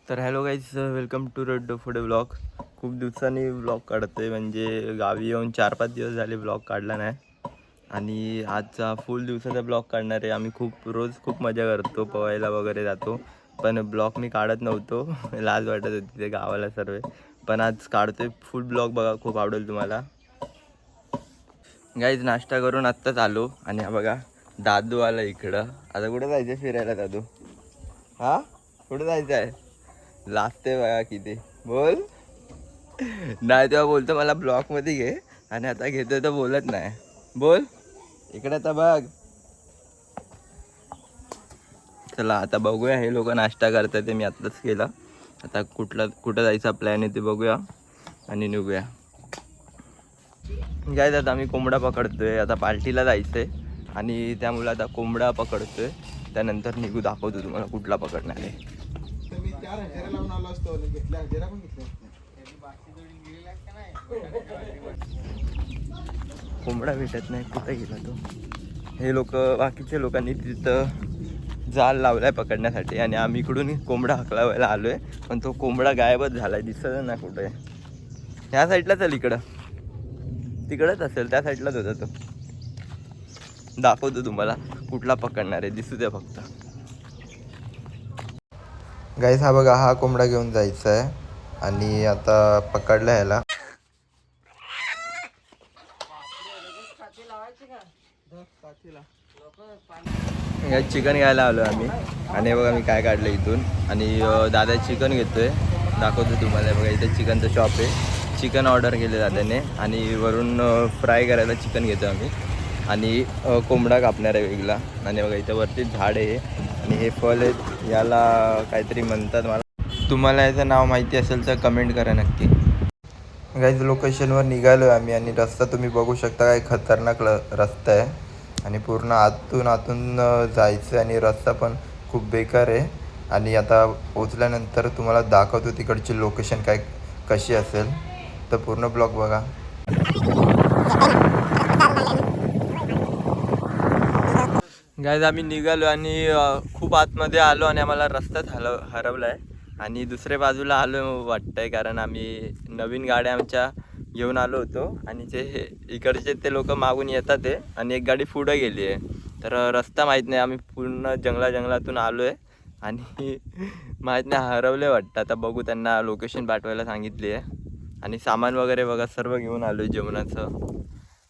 तर hello guys, welcome to red foodie blog. खूप दिवसांनी ब्लॉग काढतोय, म्हणजे गावी येऊन 4-5 दिवस झाले ब्लॉग काढला नाही. आणि आजचा फुल दिवसाचा ब्लॉग काढणार आहे. आम्ही खूप मजा करतो, पोहायला वगैरे जातो. पण ब्लॉग मी काढत नव्हतो लाज वाटत होती ते गावाला सर्व. पण आज काढतोय फुल ब्लॉग, बघा खूप आवडेल तुम्हाला. गाईज नाश्ता करून आत्ताच आलो आणि हा बघा दादू आला इकडं. आता कुठं जायचं फिरायला दादू? हा कुठं जायचं आहे? लागते बघा किती बोल. नाही तेव्हा बोलतो मला ब्लॉकमध्ये घे, आणि आता घेतोय तर बोलत नाही. बोल इकडे आता बघ. चला आता बघूया, हे लोक नाश्ता करतात ते मी आत्ताच केला. आता कुठं जायचा प्लॅन आहे ते बघूया आणि निघूया. काय आता आम्ही कोंबडा पकडतोय, आता पार्टीला जायचंय आणि त्यामुळे आता कोंबडा पकडतोय. त्यानंतर निघू, दाखवतो तुम्हाला कुठला पकडणार आहे. कोंबडा भेटत नाही, कुठे गेला तो? हे लोक, बाकीच्या लोकांनी तिथं जाल लावलाय पकडण्यासाठी आणि आम्ही इकडून कोंबडा हकलावायला आलोय. पण तो कोंबडा गायबच झालाय, दिसत ना कुठे. ह्या साईडला चल, इकडं तिकडंच असेल, त्या साईडलाच होता तो. दाखवतो तुम्हाला कुठला पकडणार आहे, दिसू द्या फक्त. गाईस हा बघा, हा कोंबडा घेऊन जायचा आहे आणि आता पकडला ह्याला. चिकन घ्यायला आलो आम्ही आणि बघा मी काय काढलं इथून. आणि दादा चिकन घेतोय, दाखवतो तुम्हाला. बघा इथे चिकनचं शॉप आहे. चिकन ऑर्डर केले दादाने आणि वरून फ्राय करायला चिकन घेतो आम्ही. आणि कोंबडा कापणार आहे वेगळा. आणि बघा इथं वरती झाड आहे आणि हे फळ आहेत, याला काहीतरी म्हणतात. मला तुम्हाला याचं नाव माहिती असेल तर कमेंट करा नक्की. गाईज लोकेशनवर निघालो आहे आम्ही आणि रस्ता तुम्ही बघू शकता, काय खतरनाक रस्ता आहे. आणि पूर्ण आतून जायचं आणि रस्ता पण खूप बेकार आहे. आणि आता पोचल्यानंतर तुम्हाला दाखवतो तिकडची लोकेशन काय कशी असेल, तर पूर्ण ब्लॉग बघा. गाईज आम्ही निघालो आणि खूप आतमध्ये आलो आणि आम्हाला रस्ताच हरवला आहे. आणि दुसऱ्या बाजूला आलो वाटतंय, कारण आम्ही नवीन गाड्या आमच्या घेऊन आलो होतो आणि ते इकडचे ते लोक मागून येतात आहे आणि एक गाडी पुढं गेली आहे. तर रस्ता माहीत नाही, आम्ही पूर्ण जंगलातून आलो आहे आणि माहीत नाही, हरवले वाटतं. आता बघू, त्यांना लोकेशन पाठवायला सांगितली आहे. आणि सामान वगैरे बघा सर्व घेऊन आलो आहे जेवणाचं.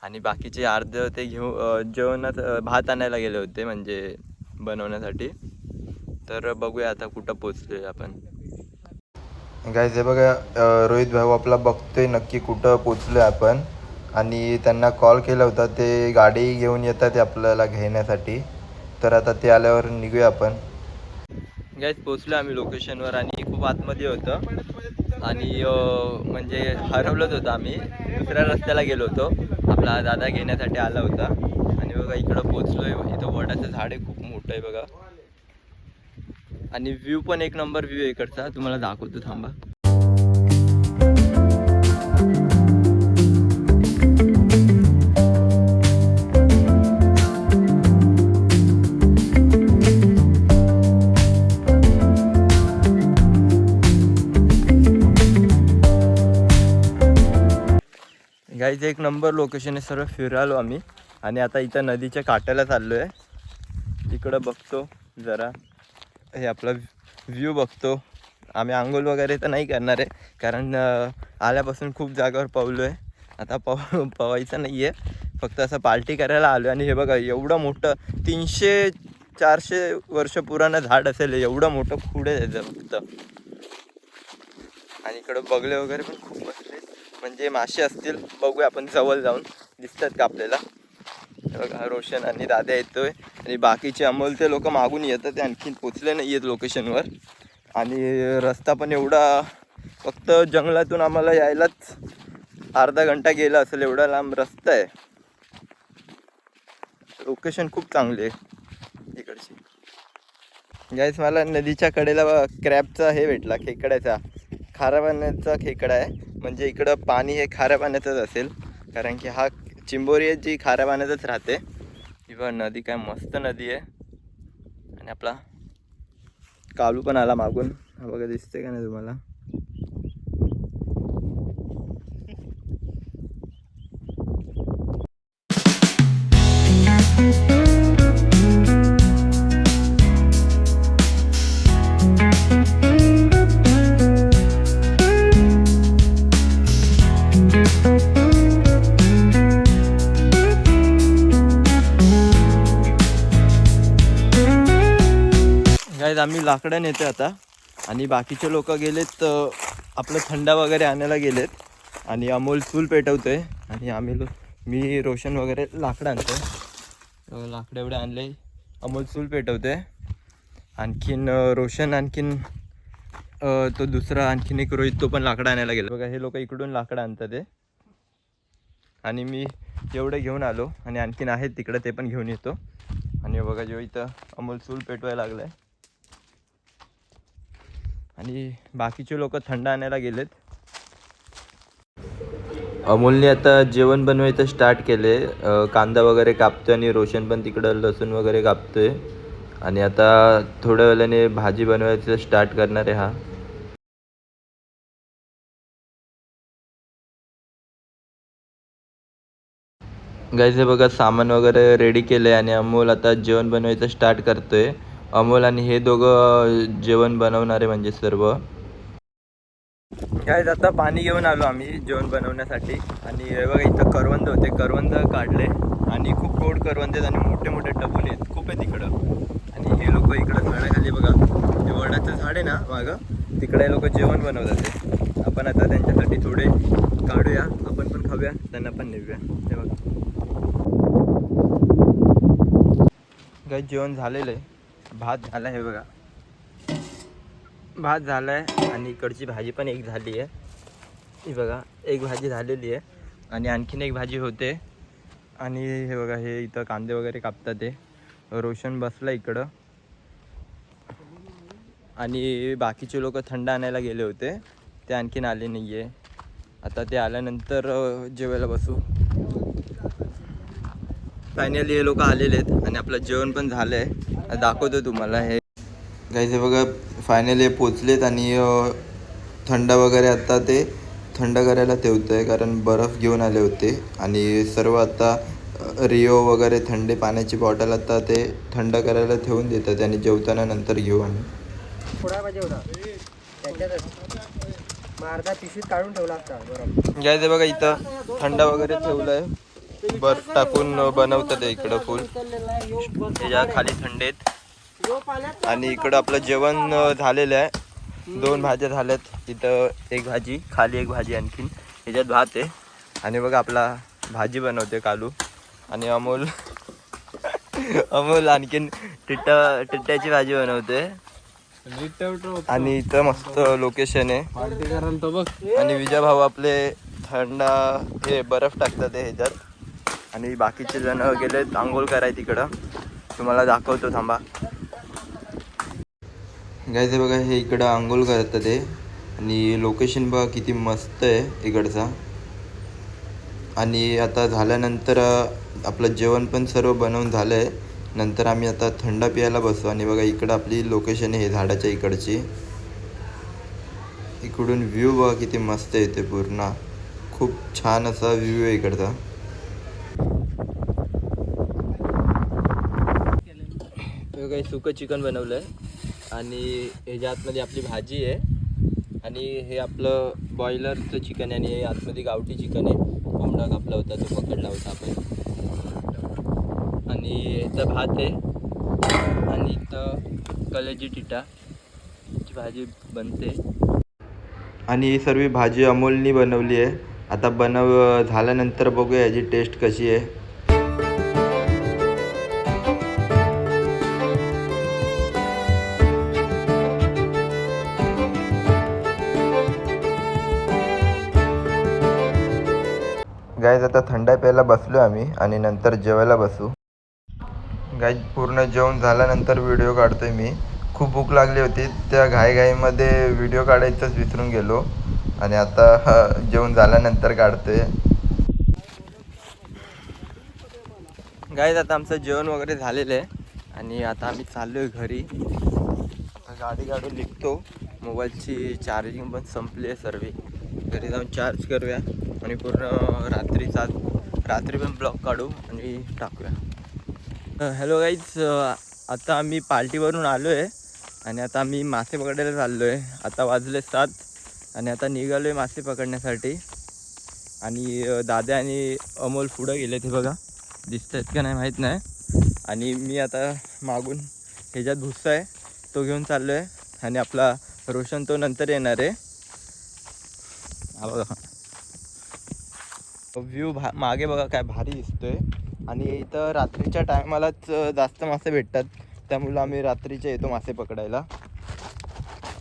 आणि बाकीचे अर्ध ते जेवणात भात आणायला गेले होते, म्हणजे बनवण्यासाठी. तर बघूया आता कुठं पोचलोय आपण. गाईज हे बघा, रोहित भाऊ आपला बघतोय नक्की कुठं पोचलोय आपण. आणि त्यांना कॉल केला होता, ते गाडी घेऊन येतात आपल्याला घेण्यासाठी. तर आता ते आल्यावर निघूया आपण. गाईज पोचलो आम्ही लोकेशनवर आणि खूप आतमध्ये होतं आणि म्हणजे हरवलंच होतं. आम्ही दुसऱ्या रस्त्याला गेलो होतो, आपला दादा घेण्यासाठी आला होता. आणि बघा इकडं पोचलोय. इथं वडाचं झाड आहे, खूप मोठं आहे बघा. आणि व्ह्यू पण एक नंबर व्ह्यू आहे इकडचा, तुम्हाला दाखवतो थांबा. गाईज एक नंबर लोकेशन आहे, सर्व फिरालो आम्ही. आणि आता इथं नदीच्या काठाला चाललो आहे. इकडं बघतो जरा, हे आपला व्ह्यू बघतो. आम्ही आंघोळ वगैरे तर नाही करणार आहे, कारण आल्यापासून खूप जागावर पवलो आहे. आता पवायचं नाही आहे, फक्त असं पार्टी करायला आलो. आणि हे बघा एवढं मोठं 300-400 वर्ष पुराणं झाड असेल, एवढं मोठं पुढे त्याचं फक्त. आणि इकडं बगले वगैरे पण खूप बसले, म्हणजे मासे असतील. बघूया आपण जवळ जाऊन, दिसतात का आपल्याला. बघा रोशन आणि दादा येतोय आणि बाकीचे अमोलचे लोक मागून येतात, ते आणखीन पोचले नाही आहेत लोकेशनवर. आणि रस्ता पण एवढा, फक्त जंगलातून आम्हाला यायलाच अर्धा घंटा गेला असेल, एवढा लांब रस्ता आहे. लोकेशन खूप चांगली आहे इकडची. गाईस मला नदीच्या कडेला क्रॅबचा हे भेटला, खेकड्याचा, खाऱ्या पाण्याचा खेकडा आहे. म्हणजे इकडं पाणी हे खाऱ्या पाण्याचंच असेल, कारण की हा चिंबोरी आहे जी खाऱ्या पाण्यातच राहते. किंवा नदी काय मस्त नदी आहे. आणि आपला कालू पण आला मागून, हा बघा, दिसते का नाही तुम्हाला? गाईज आम्ही लाकडं नेतो आता आणि बाकीचे लोक गेलेत आपलं थंडा वगैरे आणायला गेलेत आणि अमोल चूल पेटवतोय आणि मी रोशन वगैरे लाकडं आणतो. लाकडं एवढे आणले, अमोल चूल पेटवतोय. आणखीन रोशन आणखीन तो दुसरा आणखीन एक रोहित, तो पण लाकडं आणायला गेला. बघा हे लोक इकडून लाकडं आणतात ते आणि मी एवढे घेऊन आलो आणि आणखीन आहेत तिकडं, ते पण घेऊन येतो. आणि बघा जो इथं अमोल चूल पेटवायला लागलाय आणि बाकीचे लोक थंड आणायला गेलेत. अमोलने आता जेवण बनवायचं स्टार्ट केले. कांदा वगैरे कापतोय आणि रोशन पण तिकडं लसूण वगैरे कापतोय आणि आता थोड्या वेळाने भाजी बनवायचं स्टार्ट करणार आहे हा. गाईज हे बघा सामान वगैरे रेडी केले आणि अमोल आता जेवण बनवायचं स्टार्ट करतोय. अमोल आणि हे दोघं जेवण बनवणारे म्हणजे सर्व. गाईज आता पाणी घेऊन आलो आम्ही जेवण बनवण्यासाठी आणि हे बघा इथं करवंद होते, करवंद काढले आणि खूप गोड करवंद आहेत आणि मोठे मोठे टबून आहेत, खूप आहेत इकडं. आणि हे लोक इकडं झाडाखाली बघा, ते वडाचं झाड आहे ना मागं, तिकडे लोक जेवण बनवतात ते. आपण आता त्यांच्यासाठी थोडे काढूया, आपण पण खाऊया, त्यांना पण नेऊया. हे बघा गाईज जेवण झालेलं आहे, भात झाला आहे बघा, भात झाला आहे आणि इकडची भाजी पण एक झाली आहे. ही बघा एक भाजी झालेली आहे आणि आणखीन एक भाजी होते. आणि हे बघा हे इथं कांदे वगैरे कापतात ते. रोशन बसला इकडं आणि बाकीचे लोक थंड आणायला गेले होते, ते आणखीन आले नाही आहे. आता ते आल्यानंतर जेवायला बसू. फायनली हे लोक आलेले आहेत आणि आपलं जेवण पण झालं आहे, दाखवतो तुम्हाला. हे गाईज हे बघा फायनली पोचलेत आणि थंड वगैरे आता ते थंड करायला ठेवतं आहे, कारण बर्फ घेऊन आले होते. आणि सर्व आता रिओ वगैरे थंड पाण्याची बॉटल आता ते थंड करायला ठेवून देतात आणि जेवताना नंतर घेऊ आम्ही. गाईज हे बघा इथं थंड वगैरे ठेवलं आहे, बर्फ टाकून बनवतात इकडं फुल, त्याच्या खाली थंडीत. आणि इकडं आपलं जेवण झालेलं आहे, 2 भाज्या झाल्यात. इथं एक भाजी, खाली एक भाजी, आणखीन ह्याच्यात भात आहे. आणि बघा आपला भाजी बनवते कालू आणि अमोल आणखीन टिट्ट्याची भाजी बनवते. आणि इथं मस्त लोकेशन आहे आणि विजय भाऊ आपले थंड हे बर्फ टाकतात ह्याच्यात आणि बाकीचे जण गेले आंघोळ कराय तिकडं, तुम्हाला दाखवतो थांबा. गाईज बघा हे इकडं आंघोळ करतात ते आणि लोकेशन बघा किती मस्त आहे इकडचा. आणि आता झाल्यानंतर आपलं जेवण पण सर्व बनवून झालं आहे, नंतर आम्ही आता थंड प्यायला बसू. आणि बघा इकडं आपली लोकेशन आहे झाडाच्या इकडची, इकडून व्ह्यू बघा किती मस्त येते, पूर्ण खूप छान असा व्ह्यू आहे इकडचा. काही सुकं चिकन बनवलं आहे आणि ह्याच्या आतमध्ये आपली भाजी आहे आणि हे आपलं बॉयलरचं चिकन आहे आणि हे आतमध्ये गावठी चिकन आहे, कोंबडा कापला होता तो पकडला होता आपण. आणि इथं भात आहे आणि इथं कलेजी टिटाची भाजी बनते. आणि ही सर्व भाजी अमोलनी बनवली आहे. आता झाल्यानंतर बघूया याची टेस्ट कशी आहे. गाईज आता थंड प्यायला बसलो आम्ही आणि नंतर जेवायला बसू. गाईज पूर्ण जेवण झाल्यानंतर व्हिडिओ काढतोय मी, खूप भूक लागली होती, त्या घाईघाईमध्ये व्हिडिओ काढायचंच विसरून गेलो आणि आता जेवण झाल्यानंतर काढतोय. गाईज आता आमचं जेवण वगैरे झालेलं आहे आणि आता आम्ही चाललोय घरी. गाडी काढून निघतो मोबाईलची चार्जिंग पण संपली आहे सर्व. घरी जाऊन चार्ज करूया आणि पूर्ण रात्री पण ब्लॉग काढू आणि टाकूया. हॅलो गाईज, आता आम्ही पार्टीवरून आलो आहे आणि आता आम्ही मासे पकडायला चाललो आहे. आता वाजले 7 आणि आता निघालो आहे मासे पकडण्यासाठी. आणि दादा आणि अमोल पुढं गेले, ते बघा दिसत आहेत का नाही माहीत नाही. आणि मी आता मागून ह्याच्यात भुस्सा आहे तो घेऊन चाललो आहे आणि आपला रोशन तो नंतर येणार आहे. हा बघा व्ह्यू मागे बघा काय भारी दिसतोय. आणि इथं रात्रीच्या टायमालाच जास्त मासे भेटतात, त्यामुळं आम्ही रात्रीचे येतो मासे पकडायला.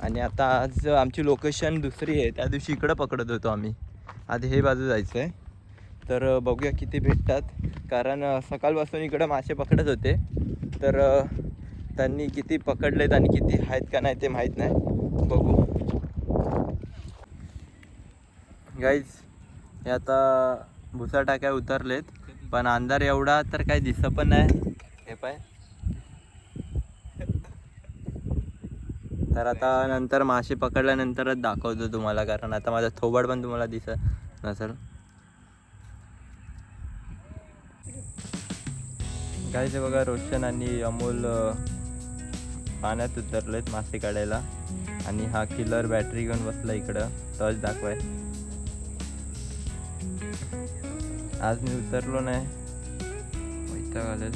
आणि आता आज आमची लोकेशन दुसरी आहे, त्या दिवशी इकडं पकडत होतो आम्ही. आज हे बाजू जायचं आहे, तर बघूया किती भेटतात. कारण सकाळपासून इकडं मासे पकडत होते, तर त्यांनी किती पकडलेत आणि किती आहेत का नाही ते माहीत नाही. बघू गाईज, हे आता भुसा टाक्या उतरलेत, पण अंधार एवढा तर काही दिसत पण नाही. हे पाय, तर आता नंतर मासे पकडल्यानंतरच दाखवतो तुम्हाला, कारण आता माझा थोबाड पण तुम्हाला दिसत नसेल. गाईज बघा, रोशन आणि अमोल पाण्यात उतरलेत मासे काढायला. आणि हा किलर बॅटरी घेऊन बसला इकडं टॉर्च दाखवाय. आज मी उतरलो नाही, वैताग आलेल.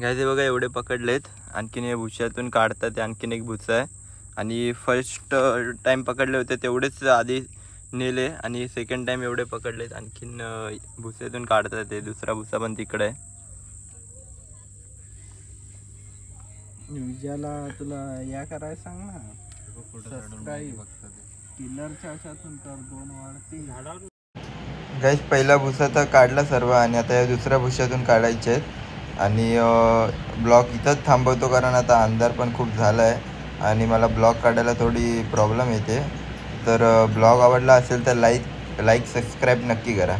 गायचे बघा एवढे पकडलेत, आणखीन हे भुश्यातून काढतात. आणखीन एक भुसा आहे. आणि फर्स्ट टाइम पकडले होते तेवढेच आधी नेले, आणि सेकंड टाइम एवढे पकडलेत. आणखीन भुस्यातून काढतात ते. दुसरा भुसा पण तिकडे आहे. विजयाला तुला या करायला सांग ना, किल्लरच्या अशातून तर 2 वाढते. गाईज पहिला भुसा तर काढला सर्व, आणि आता या दुसऱ्या भुश्यातून काढायचे आहेत. आणि ब्लॉग इथंच थांबवतो, कारण आता अंधार पण खूप झाला आहे आणि मला ब्लॉग काढायला थोडी प्रॉब्लेम येते. तर ब्लॉग आवडला असेल तर लाईक सबस्क्राईब नक्की करा.